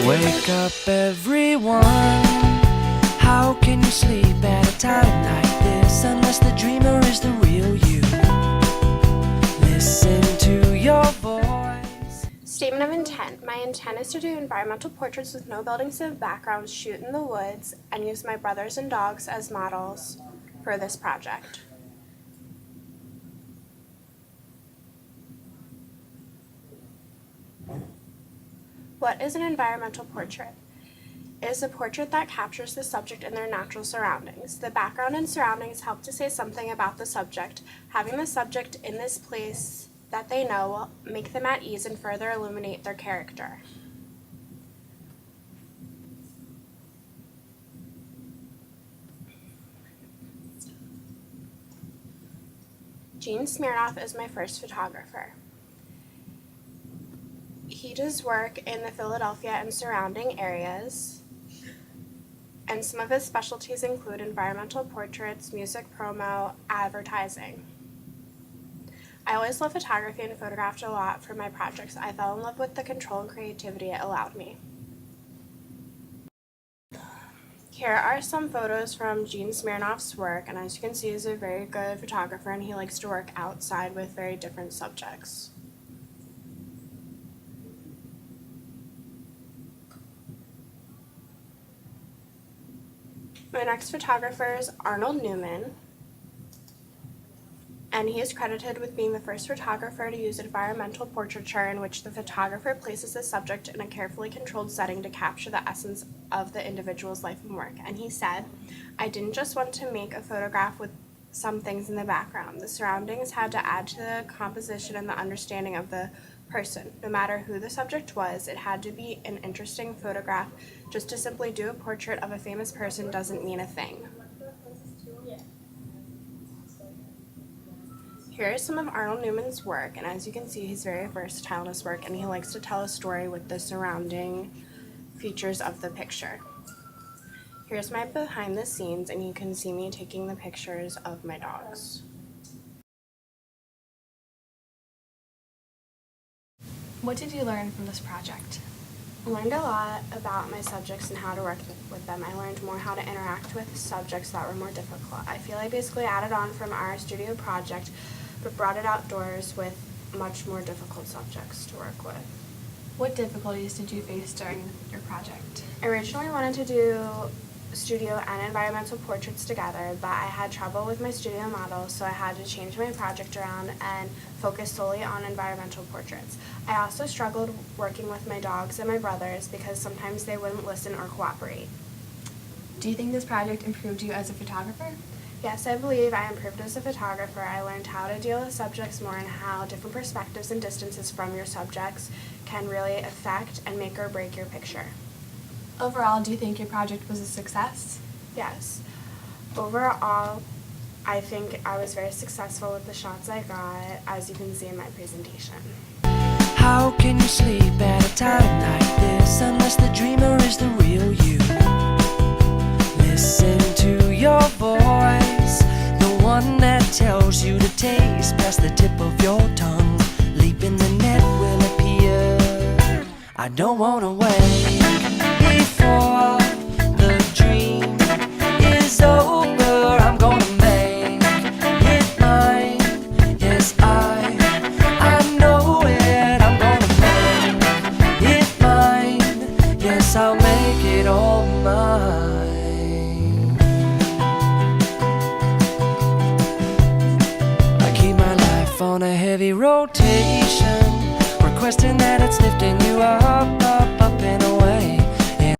Wake up everyone, how can you sleep at a time like this unless the dreamer is the real you? Listen to your voice. Statement of intent. My intent is to do environmental portraits with no buildings in the background, shoot in the woods, and use my brothers and dogs as models for this project. What is an environmental portrait? It is a portrait that captures the subject in their natural surroundings. The background and surroundings help to say something about the subject. Having the subject in this place that they know will make them at ease and further illuminate their character. Gene Smirnoff is my first photographer. He does work in the Philadelphia and surrounding areas, and some of his specialties include environmental portraits, music promo, advertising. I always loved photography and photographed a lot for my projects. I fell in love with the control and creativity it allowed me. Here are some photos from Gene Smirnoff's work, and as you can see, he's a very good photographer and he likes to work outside with very different subjects. My next photographer is Arnold Newman, and he is credited with being the first photographer to use environmental portraiture in which the photographer places the subject in a carefully controlled setting to capture the essence of the individual's life and work. And he said, "I didn't just want to make a photograph with some things in the background. The surroundings had to add to the composition and the understanding of the person. No matter who the subject was, it had to be an interesting photograph. Just to simply do a portrait of a famous person doesn't mean a thing." Here is some of Arnold Newman's work, and as you can see, he's very versatile in his work, and he likes to tell a story with the surrounding features of the picture. Here's my behind the scenes, and you can see me taking the pictures of my dogs. What did you learn from this project? I learned a lot about my subjects and how to work with them. I learned more how to interact with subjects that were more difficult. I feel I basically added on from our studio project, but brought it outdoors with much more difficult subjects to work with. What difficulties did you face during your project? I originally wanted to do studio and environmental portraits together, but I had trouble with my studio model, so I had to change my project around and focus solely on environmental portraits. I also struggled working with my dogs and my brothers because sometimes they wouldn't listen or cooperate. Do you think this project improved you as a photographer? Yes, I believe I improved as a photographer. I learned how to deal with subjects more and how different perspectives and distances from your subjects can really affect and make or break your picture. Overall, do you think your project was a success? Yes. Overall, I think I was very successful with the shots I got, as you can see in my presentation. How can you sleep at a time like this unless the dreamer is the real you? Listen to your voice, the one that tells you to taste past the tip of your tongue. Leap in the net will appear. I don't wanna wait before the dream is over. I'm gonna make it mine. Yes, I know it. I'm gonna make it mine. Yes, I'll make it all mine. I keep my life on a heavy rotation, requesting that